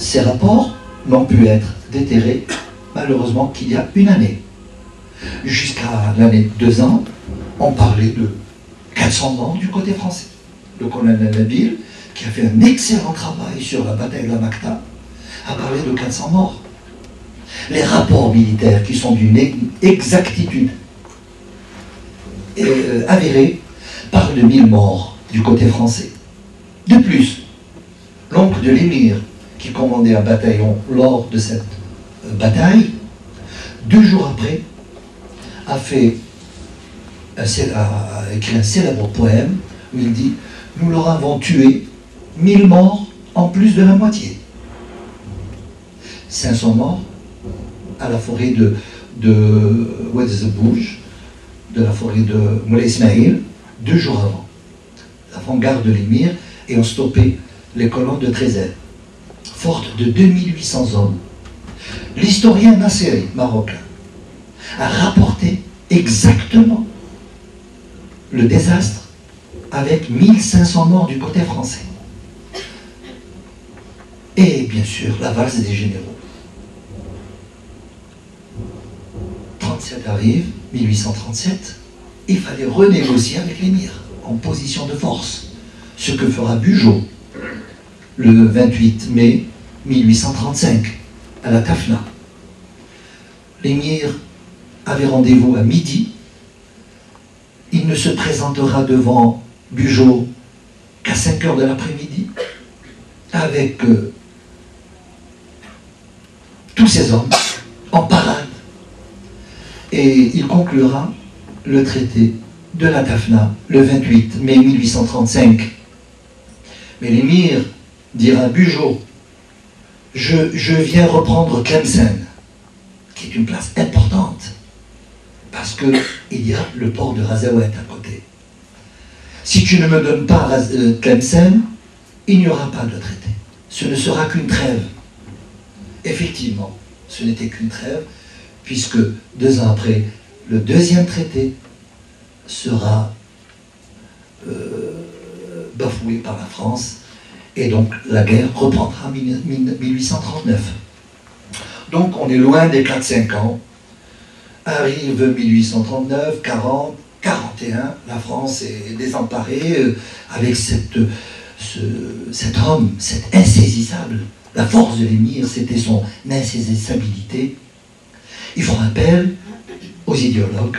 ces rapports n'ont pu être déterrés, malheureusement, qu'il y a une année. Jusqu'à l'année 2 ans, on parlait de 400 morts du côté français. Le colonel Nabil, qui a fait un excellent travail sur la bataille de la Macta, a parlé de 400 morts. Les rapports militaires, qui sont d'une exactitude avérée, parlent de 1000 morts du côté français. De plus, l'oncle de l'émir, qui commandait un bataillon lors de cette bataille, 2 jours après, a écrit un célèbre poème où il dit « Nous leur avons tué 1000 morts en plus de la moitié. » 500 morts à la forêt de Oued-Zebouj, de la forêt de Moulay Ismaïl, 2 jours avant. L'avant-garde de l'émir et ont stoppé les colonnes de Trézène, fortes de 2800 hommes. L'historien Nasseri, marocain, a rapporté exactement le désastre avec 1500 morts du côté français. Et bien sûr, la valse des généraux. 37 arrive, 1837, il fallait renégocier avec l'émir en position de force, ce que fera Bugeaud le 28 mai 1835 à la Tafna. L'émir avait rendez-vous à midi. Il ne se présentera devant Bugeaud qu'à 5 heures de l'après-midi avec tous ses hommes en parade. Et il conclura le traité de la Tafna le 28 mai 1835. Mais l'émir dira à Bugeaud, je viens reprendre Tlemcen, qui est une place importante, parce qu'il y a le port de Razawet à côté. Si tu ne me donnes pas Tlemcen, il n'y aura pas de traité. Ce ne sera qu'une trêve. Effectivement, ce n'était qu'une trêve, puisque 2 ans après, le 2e traité sera bafoué par la France, et donc la guerre reprendra en 1839. Donc on est loin des 4-5 ans. Arrive 1839, 40, 41, la France est désemparée avec cet homme, cet insaisissable. La force de l'émir, c'était son insaisissabilité. Ils font appel aux idéologues,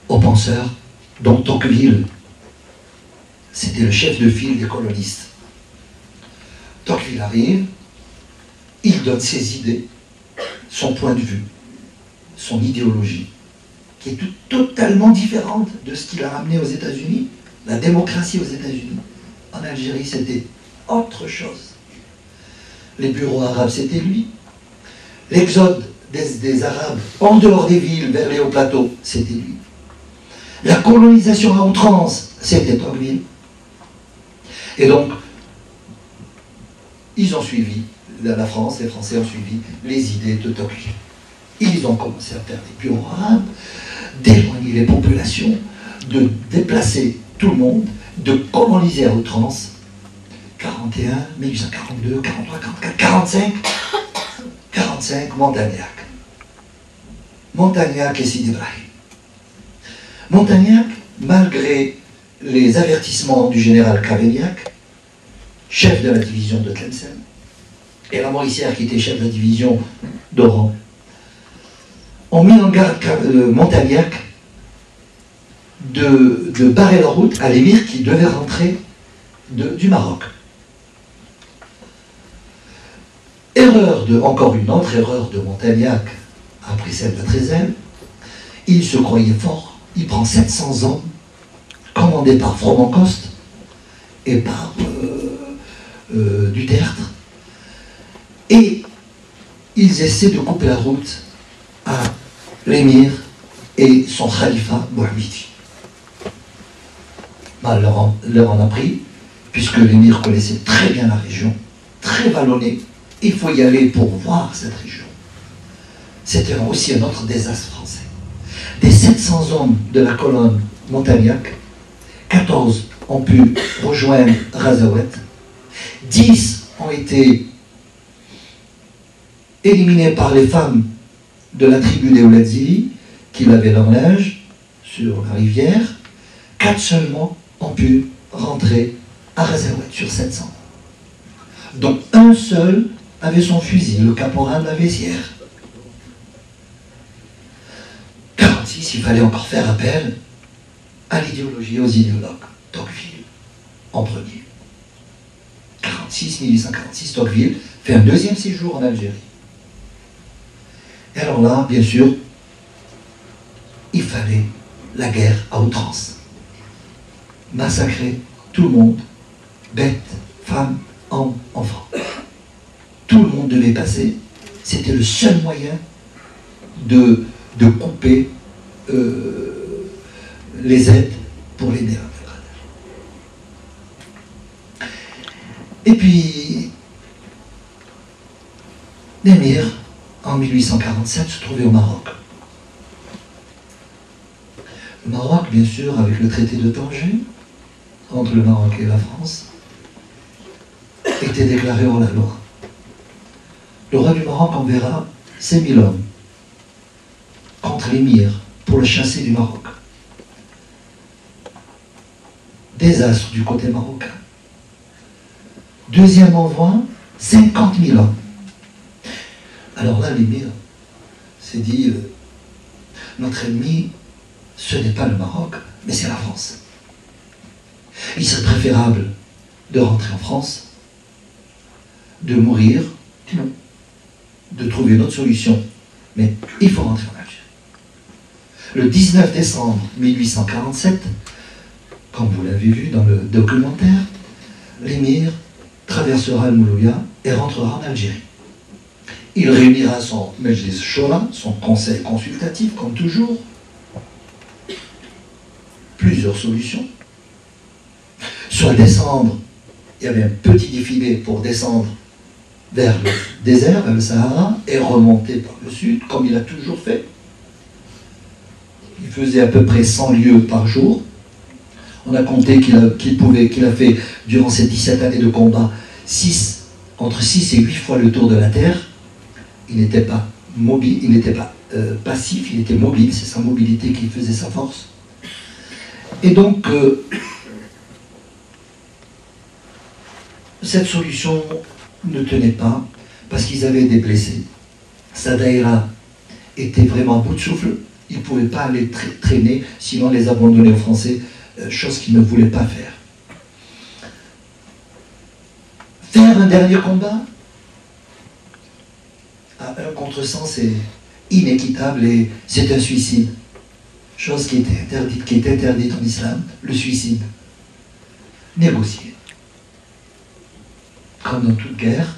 aux penseurs, dont Tocqueville. C'était le chef de file des colonistes. Tocqueville arrive, il donne ses idées, son point de vue, son idéologie, qui est totalement différente de ce qu'il a ramené aux États-Unis. La démocratie aux États-Unis. En Algérie, c'était autre chose. Les bureaux arabes, c'était lui. L'exode des Arabes en dehors des villes vers les hauts plateaux, c'était lui. La colonisation à outrance, c'était Tocqueville. Et donc, ils ont suivi, la France, les Français ont suivi les idées de Tocqueville. Ils ont commencé à faire des bureaux arabes, d'éloigner les populations, de déplacer tout le monde, de coloniser à outrance. 41, 1842, 43, 44, 45, 45, Montagnac. Montagnac et Sidi Ibrahim. Montagnac, malgré les avertissements du général Cavaignac, chef de la division de Tlemcen, et la Mauricière qui était chef de la division d'Oran, ont mis en garde Montagnac de barrer la route à l'émir qui devait rentrer du Maroc. Encore une autre erreur de Montagnac, après celle de Trézène, il se croyait fort, il prend 700 hommes, commandés par Fromencoste et par Dutertre, et ils essaient de couper la route à l'émir et son khalifa Bouhamidi. Mal leur en a pris, puisque l'émir connaissait très bien la région, très vallonnée. Il faut y aller pour voir cette région. C'était aussi un autre désastre français. Des 700 hommes de la colonne Montagnac, 14 ont pu rejoindre Razawet, 10 ont été éliminés par les femmes de la tribu des Oueledzili, qui lavaient leur linge sur la rivière. 4 seulement ont pu rentrer à Razawet sur 700. Donc un seul avait son fusil, le caporal Lavessière. 46, il fallait encore faire appel à l'idéologie, aux idéologues. Tocqueville, en premier. 1846, Tocqueville fait un deuxième séjour en Algérie. Et alors là, bien sûr, il fallait la guerre à outrance. Massacrer tout le monde, bêtes, femmes, hommes, enfants. Tout le monde devait passer. C'était le seul moyen de couper les aides pour les néo-dégradés. Et puis, l'émir, en 1847, se trouvait au Maroc. Le Maroc, bien sûr, avec le traité de Tanger, entre le Maroc et la France, était déclaré hors la loi. Le roi du Maroc enverra 5000 hommes contre l'émir pour le chasser du Maroc. Désastre du côté marocain. Deuxième envoi, 50 000 hommes. Alors là, l'émir s'est dit, notre ennemi, ce n'est pas le Maroc, mais c'est la France. Il serait préférable de rentrer en France, de mourir, de trouver une autre solution. Mais il faut rentrer en Algérie. Le 19 décembre 1847, comme vous l'avez vu dans le documentaire, l'émir traversera le Moulouya et rentrera en Algérie. Il réunira son Mejlis Shura, son conseil consultatif, comme toujours. Plusieurs solutions. Soit descendre, il y avait un petit défilé pour descendre vers le désert, vers le Sahara, et remonter par le sud, comme il a toujours fait. Il faisait à peu près 100 lieues par jour. On a compté qu'il a fait, durant ces 17 années de combat, entre 6 et 8 fois le tour de la Terre. Il n'était pas mobile, il n'était pas passif, il était mobile, c'est sa mobilité qui faisait sa force. Et donc, cette solution ne tenait pas, parce qu'ils avaient des blessés. Sa daïra était vraiment à bout de souffle, ils ne pouvaient pas les traîner, sinon les abandonner aux Français, chose qu'ils ne voulaient pas faire. Faire un dernier combat à 1 contre 100, c'est inéquitable et c'est un suicide. Chose qui est interdite en islam, le suicide. Négocier. Comme dans toute guerre,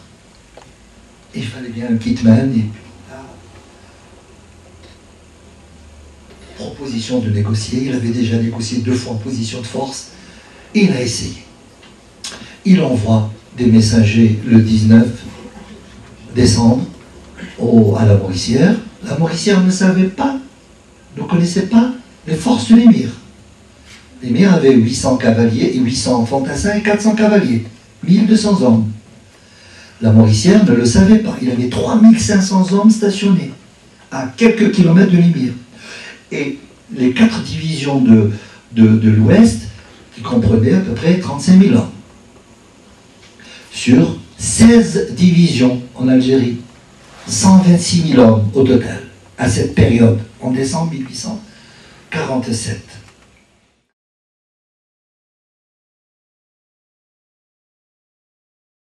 il fallait bien un kitman, et puis là, proposition de négocier. Il avait déjà négocié 2 fois en position de force, et il a essayé. Il envoie des messagers le 19 décembre à la Mauricière. La Mauricière ne savait pas, ne connaissait pas les forces de l'émir. L'émir avait 800 cavaliers et 800 fantassins et 400 cavaliers, 1200 hommes. La Mauricière ne le savait pas. Il avait 3500 hommes stationnés à quelques kilomètres de l'émir. Et les 4 divisions de l'Ouest, qui comprenaient à peu près 35 000 hommes. Sur 16 divisions en Algérie, 126 000 hommes au total, à cette période, en décembre 1847.